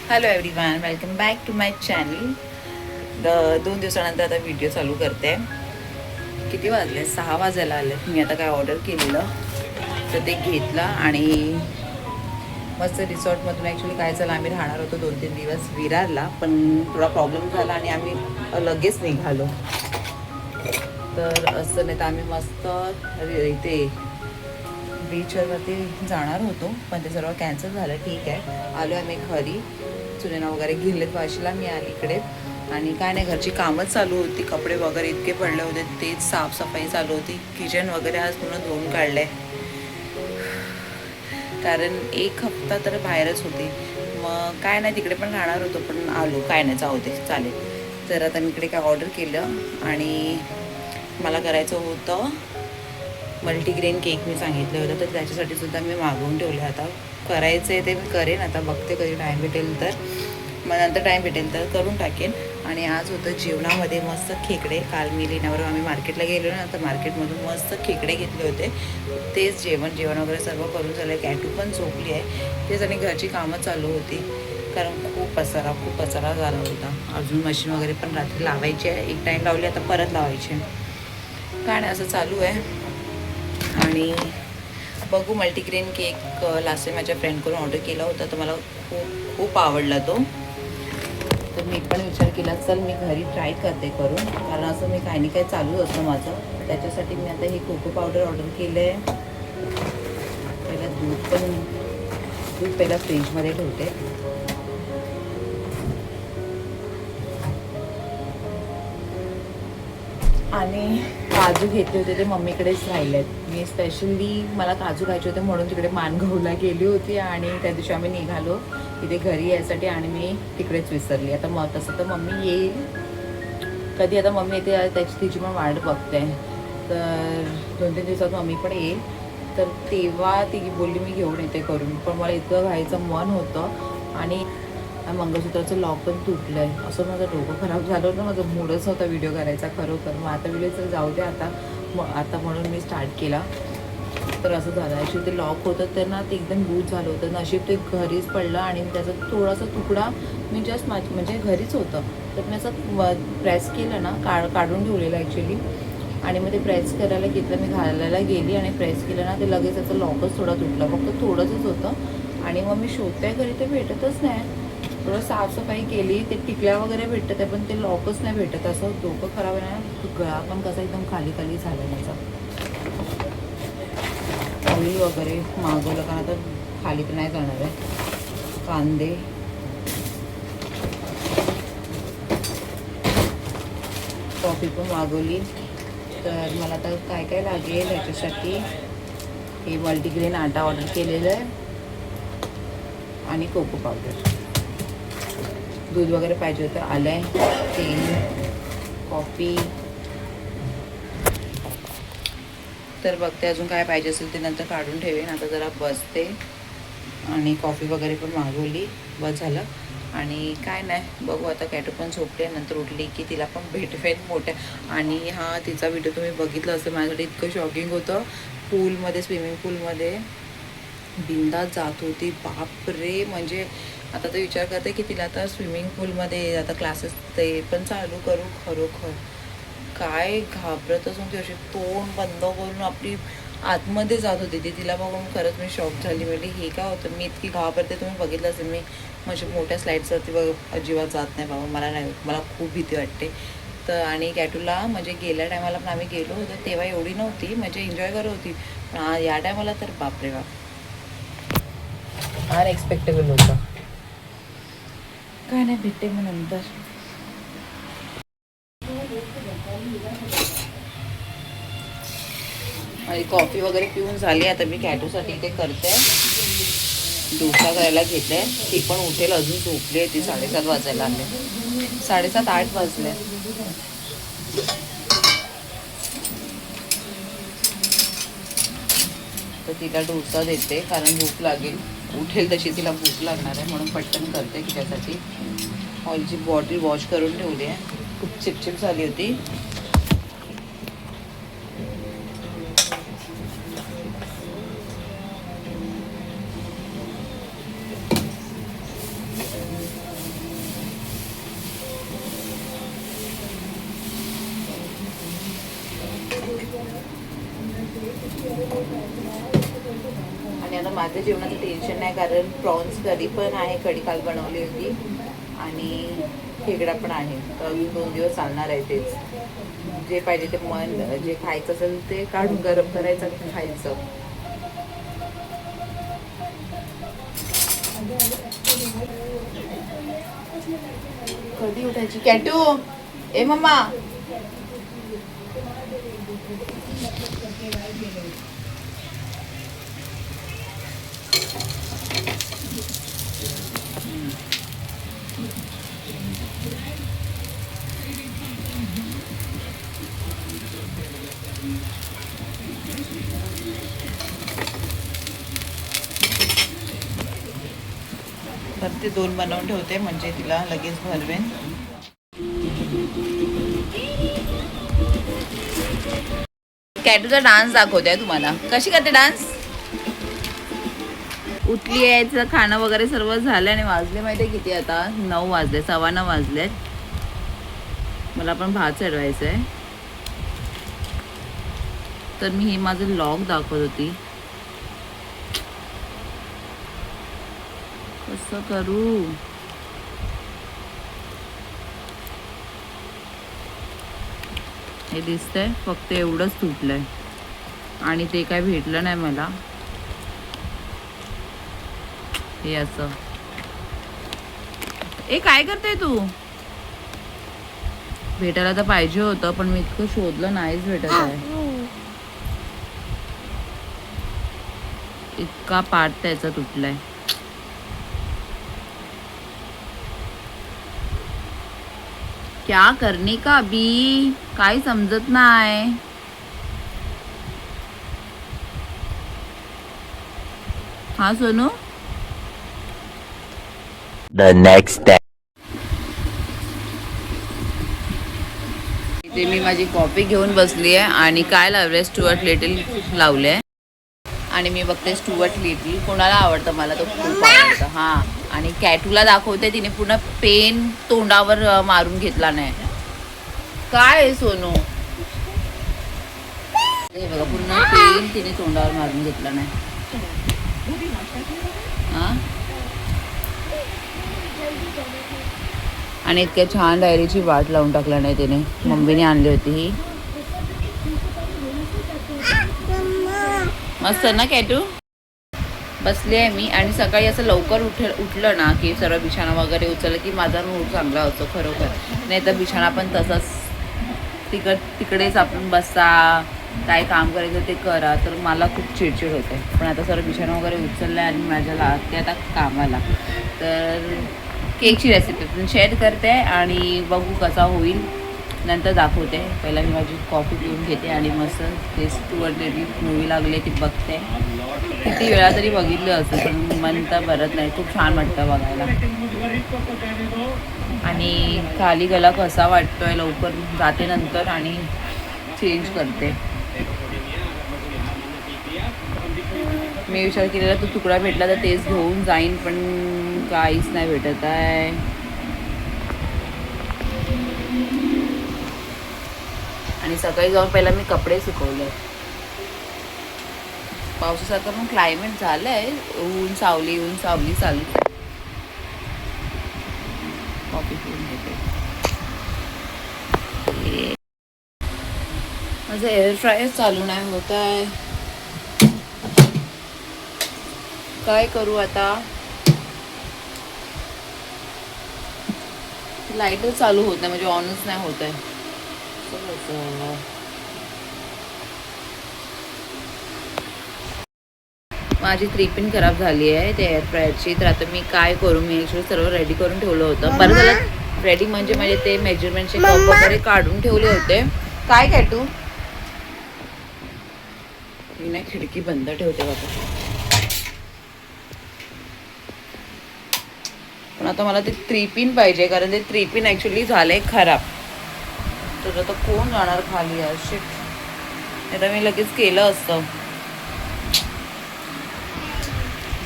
Hello everyone, welcome back to my channel. 2 दिवसानंतर आता video चालू करते. किती वाजले? 6 वाजायला आले. मी आता काय ऑर्डर केलेलं तर ते घेतलं आणि मस्त रिसॉर्टमधून ॲक्च्युली काय झालं, आम्ही राहणार होतो 2-3 दिवस विरारला, पण थोडा प्रॉब्लेम झाला आणि आम्ही लगेच निघालो. तर असं नाही तर आम्ही मस्त इथे बीचवरती जाणार होतो, पण ते सर्व कॅन्सल झालं. ठीक आहे, आलो आम्ही घरी. चुनेना वगैरे गेलेत वाशीला, मी आली इकडे. आणि काय नाही, घरची कामच चालू होती. कपडे वगैरे इतके पडले होते, तेच साफसफाई चालू होती. किचन वगैरे आज पूर्ण धुवून काढले, कारण 1 हफ्ता तर बाहेरच होती. मग काय नाही, तिकडे पण राहणार होतो, पण आलो. काय नाही, जाऊ दे, चालेल. तर आता मी इकडे काय ऑर्डर केलं आणि मला करायचं होतं मल्टीग्रेन केक. मी सांगितलं होतं, तर त्याच्यासाठी सुद्धा मी मागवून ठेवले. आता करायचं आहे ते मी करेन, आता बघते कधी टाईम भेटेल तर. मग नंतर टाईम भेटेल तर करून टाकेन. आणि आज होतं जेवणामध्ये मस्त खेकडे. काल मी लिनावर आम्ही मार्केटला गेलो ना, तर मार्केटमधून मस्त खेकडे घेतले होते. तेच जेवण वगैरे सर्व करून झालं. कॅटू पण झोपली आहे. तेच आणि घरची कामं चालू होती, कारण खूप पसारा झाला होता. अजून मशीन वगैरे पण रात्री लावायची आहे. एक टाईम लावली, आता परत लावायची आहे. काय नाही, असं चालू आहे. आणि बघू, मल्टीग्रेन केक लास्ट टाईम माझ्या फ्रेंडकडून ऑर्डर केला होता, तर मला खूप आवडला तो. तर मी पण विचार केला, चल मी घरी ट्राय करते करून, कारण असं मी काही नाही काही चालू असतं माझं. त्याच्यासाठी मी आता हे कोको पावडर ऑर्डर केलं आहे. पहिला दूध पहिला फ्रीजमध्ये ठेवते. आणि काजू घेतले होते, ते मम्मीकडेच राहिले आहेत. मी स्पेशली मला काजू खायचे होते म्हणून तिकडे माणगावला गेली होती, आणि त्या दिवशी आम्ही निघालो इथे घरी यायसाठी, आणि मी तिकडेच विसरली. आता तसं तर मम्मी येईल कधी, आता मम्मी येते त्याची तिची पण वाट बघते. तर 2-3 दिवसात मम्मी पण येईल, तर तेव्हा ती बोलली मी घेऊन येते करून. पण मला इतकं खायचं मन होतं, आणि मंगळसूत्राचं लॉक पण तुटलं आहे. असं माझं डोकं खराब झालं होतं, माझं मूडच होता व्हिडिओ करायचा खरोखर. मग आता व्हिडिओ जाऊ दे आता म्हणून मी स्टार्ट केला. तर असं झालं, ॲक्च्युली ते लॉक होतं तर ना, ते एकदम लूज झालं होतं. नशीब ते घरीच पडलं, आणि त्याचा थोडासा तुकडा मी जस्ट म्हणजे घरीच होतं, तर मी असं प्रेस केलं ना, काढून ठेवलेलं ॲक्च्युली. आणि मग ते प्रेस करायला घेतलं, मी घालायला गेली आणि प्रेस केलं ना, ते लगेच त्याचं लॉकच थोडा तुटलं, फक्त थोडंसंच होतं. आणि मग मी शोधते घरी, ते भेटतच नाही. थोडं साफसफाई केली, ते टिकल्या वगैरे भेटतं आहे, पण ते लॉकच नाही भेटत. असं डोकं खराब आहे ना, गळा पण कसा एकदम खाली झाला माझा. पोळी वगैरे मागवलं, कारण आता खाली तर नाही जाणार आहे. कांदे, कॉफी पण मागवली. तर मला आता काय काय लागेल याच्यासाठी, हे मल्टीग्रेन आटा ऑर्डर केलेलं आहे, आणि कोको पावडर. दूध वगैरे पाहिजे होतं, आलं आहे. तेल, कॉफी. तर बघते अजून काय पाहिजे असेल ते नंतर काढून ठेवेन. आता जरा बसते, आणि कॉफी वगैरे पण मागवली, बस झालं. आणि काय नाही, बघू आता. कॅटू पण झोपते, नंतर उठली की तिला पण भेटवेन मोठ्या. आणि हा तिचा व्हिडिओ तुम्ही बघितलं असेल, माझ्यासाठी इतकं शॉकिंग होतं. पूलमध्ये, स्विमिंग पूलमध्ये बिंदास जात होती, बापरे. म्हणजे आता तर विचार करते की तिला आता स्विमिंग पूलमध्ये आता क्लासेस ते पण चालू करू. खरोखर काय घाबरतच नव्हती, अशी तोंड बंद करून आपली आतमध्ये जात होती ती. तिला बघून खरंच मी शॉक झाली. म्हणजे हे काय होतं, मी इतकी घाबरते. तुम्ही बघितलं असेल, मी म्हणजे मोठ्या स्लाईड्सवरती अजिबात जात नाही बाबा, मला खूप भीती वाटते. तर आणि कॅटूला म्हणजे गेल्या टायमाला पण आम्ही गेलो होतो तेव्हा एवढी नव्हती, म्हणजे एन्जॉय करत होती. पण या टायमाला तर बापरे बाप, अनएक्सपेक्टेबल होतं. काय नाही, भेटते मग नंतर. आणि कॉफी वगैरे पिऊन झाली. आता मी कॅटूसाठी ते करते, डोसा करायला घेते. ती पण उठेल, अजून झोपली आहे ती. 7:30 वाजायला आले, 7:30-8 वाजले. तर तिला डोसा देते, कारण भूक लागेल. उठेल तशी तिला भूक लागणार आहे, म्हणून पटकन करते तिच्यासाठी. ऑइलची बॉटल वॉश करून ठेवली आहे, खूप चिपचिप झाली होती. माझं जेवणाचं टेन्शन नाही, कारण प्रॉन्स कधी पण आहे, कढी काल बनवली होती आणि खेकडा पण आहे, तर अजून 2 दिवस चालणार आहे. तेच जे पाहिजे ते मन जे खायचं असेल ते काढून गरम करायचं आणि खायचं. कधी उठायची कॅटू? ए मम्मा, तर ते 2 बनवून ठेवते म्हणजे तिला लगेच भरवेन. कॅटूचा डान्स दाखवते तुम्हाला, कशी करते डान्स. उठली आहे, तिचं खाणं वगैरे सर्व झालं आणि वाजले माहिती आहे किती आता, 9 वाजले, 9:15 वाजलेत. मला पण भात चढवायचं आहे, तर मी हे माझं लॉग दाखवत होती. कसं करू? हे दिसतंय, फक्त एवढंच तुटलंय आणि ते काय भेटलं नाही मला. हे असं. ए काय करते तू? भेटायला तर पाहिजे होतं, पण मी इतकं शोधलं, नाहीच भेटत आहे. इतका पार्ट त्याचा तुटलाय. क्या करने का अभी, काय समजत नाही. हा सोनू. The next day. इथे मी माझी कॉफी घेऊन बसली आहे आणि काय लावलंय, स्टुअर्ट लिटिल लावलंय आणि मी बघते स्टुअर्ट लिटिल. कोणाला आवडतं, मला तो खूप आवडतं. हां, आणि कॅटूला दाखवते, तिने पूर्ण पेन तोंडावर मारून घेतला नाही. काय आहे सोनू? हे बघा, पूर्ण पेन तिने तोंडावर मारून घेतला नाही. हां, आणि इतक्या छान डायरीची वाट लावून टाकला नाही तिने. मम्मीने आणली होती ही. मस्त ना कॅटू? बसली आहे मी आणि सकाळी असं लवकर उठलं ना की सर्व बिछाना वगैरे उचललं की माझा मूड चांगला होतो खरोखर. नाही तर बिछाना पण तसंच तिकडेच आपण बसा, काय काम करायचं ते करा, तर मला खूप चिडचिड होते. पण आता सर्व बिछाना वगैरे उचललं आहे आणि माझ्या लागते आता कामाला. तर केकची रेसिपी पण शेअर करते आणि बघू कसा होईल, नंतर दाखवते. पहिला मी माझी कॉफी पिऊन घेते आणि मस्त ते स्टुअर्ट लिटिल मूवी लागले ती बघते. किती वेळा तरी बघितलं असं, पण मन तर भरत नाही. खूप छान वाटतं बघायला. आणि खाली गला कसा वाटतोय, लवकर जाते नंतर आणि चेंज करते. मी विचार केलेला तो तुकडा भेटला तर तेच घेऊन जाईन, पण काहीच नाही भेटत आहे. आणि सकाळी जाऊन पहिला मी कपडे सुकवले. पावसासारखं पण क्लायमेट झालं आहे, ऊन सावली चालू. कॉफी पिऊन घेते. माझं एअर फ्रायर चालू नाही होत आहे, काय करू आता. लाईटच चालू होत नाही, म्हणजे ऑनच नाही होत आहे. माझी 3 पिन खराब झाली आहे ते एअर फ्रायरची. तर आता मी काय करू, मी ॲक्च्युली सर्व रेडी करून ठेवलं होतं. बरं झालं रेडी म्हणजे माझे ते मेजरमेंटचे कप वगैरे काढून ठेवले होते. काय कॅटू? मी नाही खिडकी बंद ठेवते बाबा. पण आता मला ते 3 पिन पाहिजे, कारण ते 3 पिन ॲक्च्युली झालंय खराब. तर आता कोण जाणार खाली यार, शिट. नाही तर मी लगेच केलं असतं.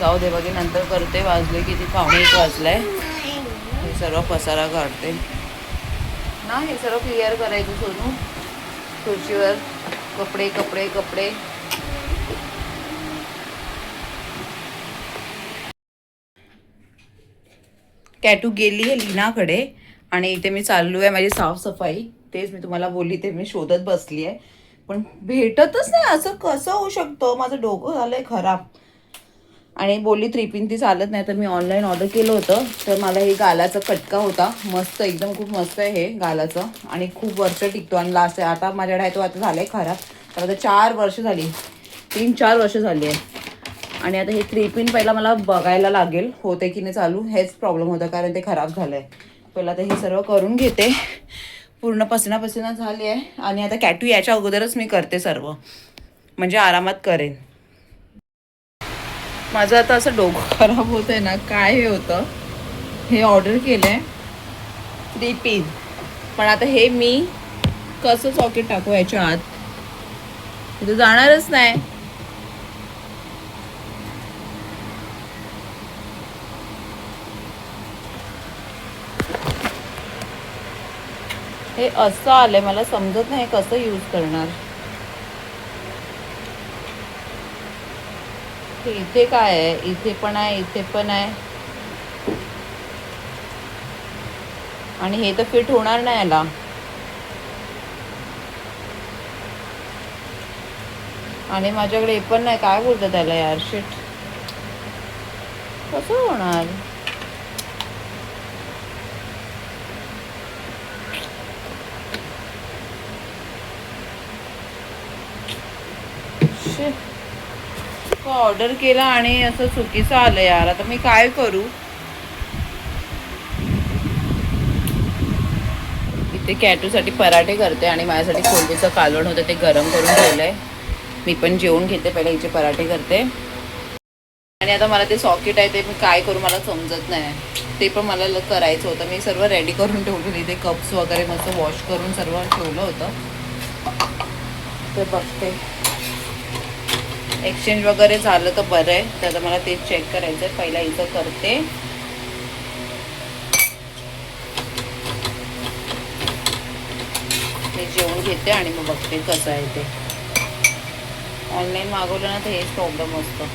जाऊ दे बघे, नंतर करते. वाजले किती, 1:15 वाजलाय. हे सर्व पसारा काढते ना, हे सर्व क्लिअर करायचं सोनू. खुर्चीवर कपडे. कॅटू गेली आहे लीनाकडे आणि इथे मी चाललो आहे माझी साफसफाई. तेच मी तुम्हाला बोलली, ते मी शोधत बसली आहे पण भेटतच नाही. असं कसं होऊ शकतं? माझं डोकं झालंय खराब. आणि बोलली 3 पिन ती चालत नाही, तर मी ऑनलाईन ऑर्डर केलं होतं. तर मला हे गालाचा कटका होता, मस्त एकदम खूप मस्त आहे हे गालाचं आणि खूप वर्ष टिकतो. आणि लास्ट आहे आता माझ्याकडे आहे तो आता झालाय खराब. तर आता 4 वर्ष झाली, 3-4 वर्ष झाली आहे. आणि आता हे 3 पिन पहिला मला बघायला लागेल होते की नाही चालू, हेच प्रॉब्लेम होता कारण ते खराब झालं आहे. पहिला आता हे सर्व करून घेते. पूर्ण पसिना झाली आहे. आणि आता कॅटू याच्या अगोदरच मी करते सर्व, म्हणजे आरामात करेन. माझं आता असं डोकं खराब होत आहे ना, काय हे होतं. हे ऑर्डर केलं आहे 3 पिन, पण आता हे मी कसं सॉकेट टाकू याच्या आत, तिथे जाणारच नाही. हे असं आलंय, मला समजत नाही कसं यूज करणार. हे इथे काय आहे, इथे पण आहे, इथे पण आहे. आणि हे तर फिट होणार नाही याला. आणि माझ्याकडे हे पण नाही, काय बोलतात त्याला यार, शिट. कसं होणार? ऑर्डर केला आणि असं चुकीचं आलं यार. आता मी काय करू? इथे कॅटूसाठी पराठे करते आणि माझ्यासाठी कोलबीचं कालवण होतं ते गरम करून ठेवलंय. मी पण जेवून घेते, पहिले हिचे पराठे करते. आणि आता मला ते सॉकेट आहे ते मी काय करू मला समजत नाही. ते पण मला करायचं होतं. मी सर्व रेडी करून ठेवलेली, ते कप्स वगैरे मस्त वॉश करून सर्व ठेवलं होतं. ते बघते, एक्सचेंज वगैरे झालं तर बरं आहे. तर आता मला ते चेक करायचं आहे. पहिला इथं करते. हे जेवण घेते आणि मग बघते कसं आहे ते. ऑनलाईन मागवलं ना तर हेच प्रॉब्लेम असतो.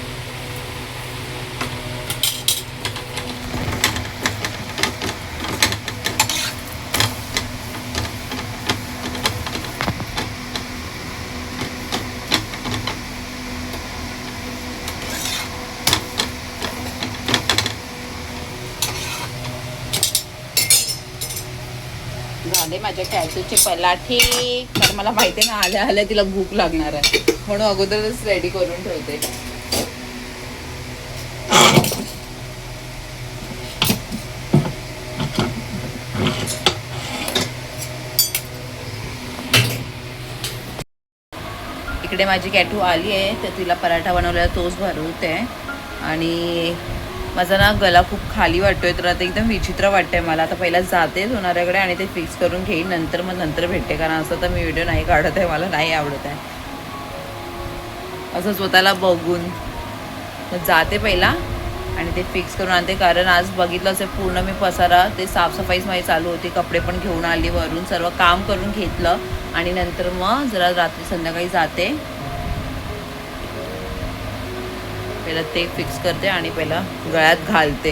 झाले माझ्या कॅटूचे पराठे. तर मला माहिती आहे ना, आल्या आल्या तिला भूक लागणार आहे, म्हणून अगोदरच रेडी करून ठेवते. इकडे माझी कॅटू आली आहे, तर तिला पराठा बनवलेला तोच भरवते. आणि माझा ना गला खूप खाली वाटतोय, तर आता एकदम विचित्र वाटतंय मला. आता पहिला जाते सोनाऱ्याकडे आणि ते फिक्स करून घेईन, नंतर भेटते. कारण असं तर मी व्हिडिओ नाही काढत आहे, मला नाही आवडत आहे असं स्वतःला बघून. तर जाते पहिला आणि ते फिक्स करून आणते. कारण आज बघितलं असेल पूर्ण मी पसारा, ते साफसफाईच माझी चालू होती. कपडे पण घेऊन आली वरून, सर्व काम करून घेतलं. आणि नंतर मग जरा रात्री संध्याकाळी जाते, पहिला ते फिक्स करते आणि पहिला गळ्यात घालते.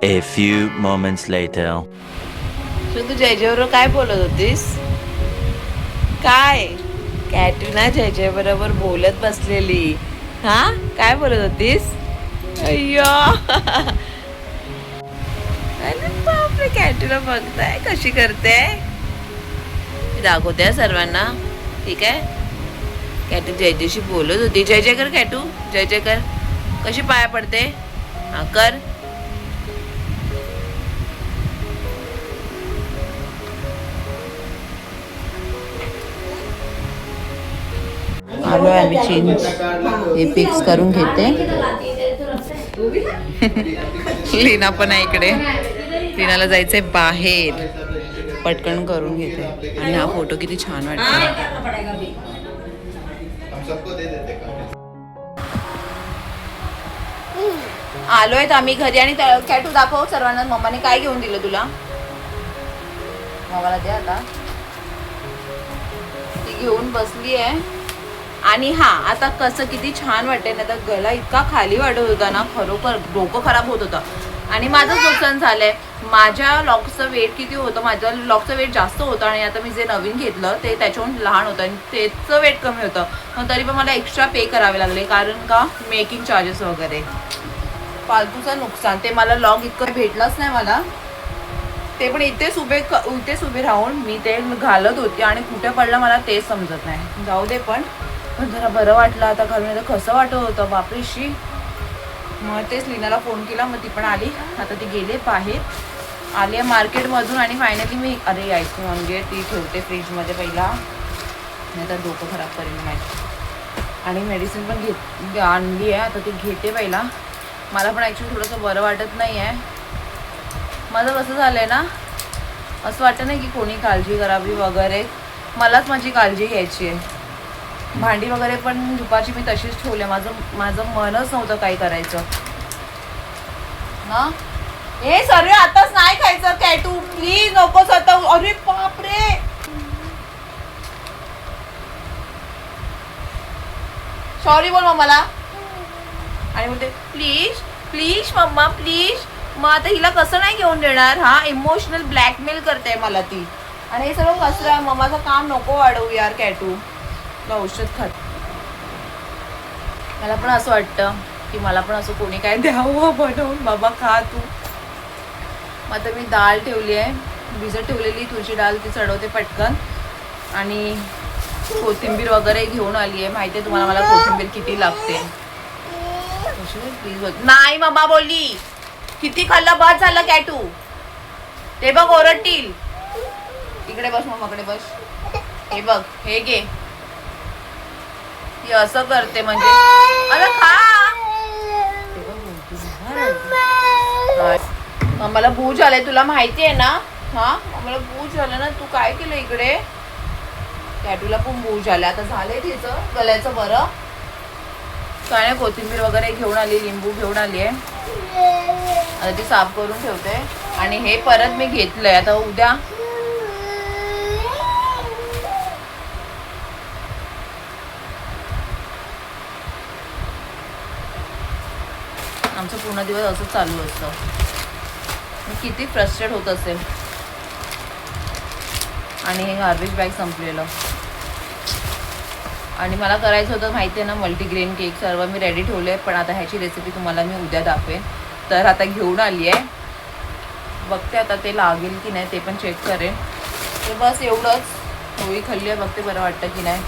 A few moments later. तू जयजयवर काय बोलत होतीस? काय कॅटू ना जयजय बरोबर बोलत बसलेली? हा, काय बोलत होतीस? अय्यो अरे बापरे, कॅटूला बघताय कशी करते. दाखवते सर्वांना, ठीक आहे. कॅटू जयजयशी बोलत होती. जय जय कर कॅटू, जय जय कर. कशी पाया पडते? हा कर. आलो आम्ही चेंज, हे फिक्स करून घेते. लीना पण आहे इकडे, लीनाला जायचंय बाहेर, पटकन करून घेते. आणि हा फोटो किती छान वाटतो. आलोय आम्ही घरी. आणि कॅटू दाखव सर्वांना, मम्माने काय घेऊन दिलं तुला. मम्माला दे आता. ती घेऊन बसली आहे आणि हा आता कसं किती छान वाटतंय ना, तर गला इतका खाली वाटत होता ना, खरोखर डोकं खराब होत होतं. आणि माझंच नुकसान झालंय. माझ्या लॉक्सचं वेट किती होतं, माझं लॉक्सचं वेट जास्त होतं आणि आता मी जे नवीन घेतलं ते त्याच्याहून लहान होतं आणि त्याचं वेट कमी होतं. मग तरी पण मला एक्स्ट्रा पे करावे लागले, कारण का मेकिंग चार्जेस वगैरे. फालतूचं नुकसान. ते मला लॉक इतकं भेटलंच नाही मला. ते पण इथेच उभे राहून मी ते घालत होते आणि कुठे पडलं मला तेच समजत नाही. जाऊ दे, पण जरा बरं वाटलं आता घालून. कसं वाटत होतं बापरेशी. मग तेच लीनाला फोन केला, मग ती पण आली. आता ती गेले बाहेर, आली आहे मार्केटमधून. आणि फायनली मी अरे आईस्क्रीम म्हणजे ती ठेवते फ्रीजमध्ये पहिला, नाही तर डोकं खराब करेन माझी. आणि मेडिसिन पण आणली आहे, आता ती घेते पहिला. मला पण ॲक्च्युली थोडंसं बरं वाटत नाही आहे. माझं कसं झालं आहे ना, असं वाटतं नाही की कोणी काळजी करावी वगैरे, मलाच माझी काळजी घ्यायची आहे. भांडी वगैरे पण दुपारची मी तशीच ठेवले. माझं मनच नव्हतं काही करायचं ना. हे सर्व आताच नाही खायचं काय तू, प्लीज नकोच आता. अरे बापरे, सॉरी बोल मम्माला. आणि म्हणते प्लीज प्लीज मम्मा प्लीज. मग आता हिला कसं नाही घेऊन देणार. हा इमोशनल ब्लॅकमेल करते मला ती. आणि हे सगळं कसं आहे, मम्माचं काम नको वाढवू यार कॅटू. औषध खात. मला पण असं वाटतं की मला पण असं कोणी काय द्यावं बनवून, बाबा खा तू. मग आता मी डाळ ठेवली आहे, भिजत ठेवलेली तुळशी डाळ, ती चढवते पटकन. आणि कोथिंबीर वगैरे घेऊन आली आहे. माहिती आहे तुम्हाला मला कोथिंबीर किती लागते. प्लीज नाही मम्मा बोलली, किती खाल्लं बस झालं कॅटू. ते बघ ओरडतील. इकडे बस मम्माकडे बस. हे बघ हे घे. ती असं करते म्हणजे. अरे खा. मला भूज आलाय, तुला माहिती आहे ना. हा मला भूज आलं ना. तू काय केलं इकडे. कॅटूला पण भूज आला. आता झालंय तिचं गल्याचं बरं. काय नाही, कोथिंबीर वगैरे घेऊन आली, लिंबू घेऊन आली आहे. आता ती साफ करून ठेवते. आणि हे परत मी घेतलंय, आता उद्या आमचं पूर्ण दिवस असं चालू असतं. मी किती फ्रस्ट्रेट होत असेल. आणि हे गार्बेज बॅग संपलेलं. आणि मला करायचं होतं माहिती आहे ना, मल्टीग्रेन केक. सर्व मी रेडी ठेवले आहे, पण आता ह्याची रेसिपी तुम्हाला मी उद्या दाखवेन. तर आता घेऊन आली आहे, बघते आता ते लागेल की नाही ते पण चेक करेन. तर बस एवढंच. पोळी खाल्ली आहे, बघते बरं वाटतं की नाही.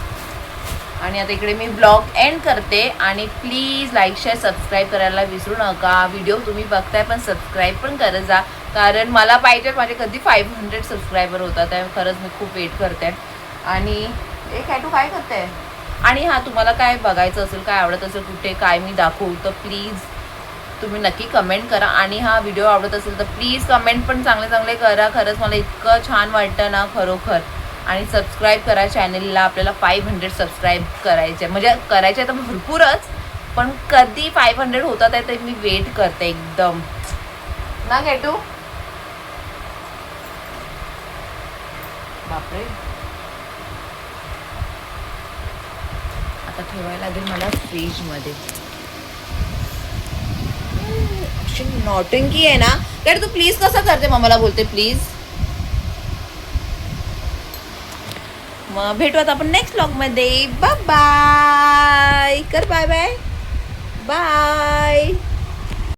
आणि आता इकडे मी ब्लॉग एंड करते. आणि प्लीज लाईक शेअर सबस्क्राईब करायला विसरू नका. व्हिडिओ तुम्ही बघताय पण सबस्क्राईब पण करत जा, कारण मला पाहिजे माझे कधी 500 सबस्क्रायबर होतात. त्या खरंच मी खूप वेट करते. आणि ए कॅटू काय करते. आणि हां, तुम्हाला काय बघायचं असेल, काय आवडत असेल, कुठे काय मी दाखवू, तर प्लीज तुम्ही नक्की कमेंट करा. आणि हा व्हिडिओ आवडत असेल तर प्लीज कमेंट पण चांगले चांगले करा. खरंच मला इतकं छान वाटतं ना खरोखर. आणि सबस्क्राईब करा चॅनलला. आपल्याला 500 सबस्क्राईब करायचे, म्हणजे करायचे तर भरपूरच, पण कधी 500 होतात आहे ते मी वेट करते एकदम ना कॅटू. बापरे, आता ठेवायला लागेल मला फ्रीजमध्ये. नॉटंकी आहे ना तर तू प्लीज कसं करते मम्माला बोलते प्लीज. मग भेटूयात आपण नेक्स्ट व्लॉगमध्ये. बाय बाय कर. Bye bye bye.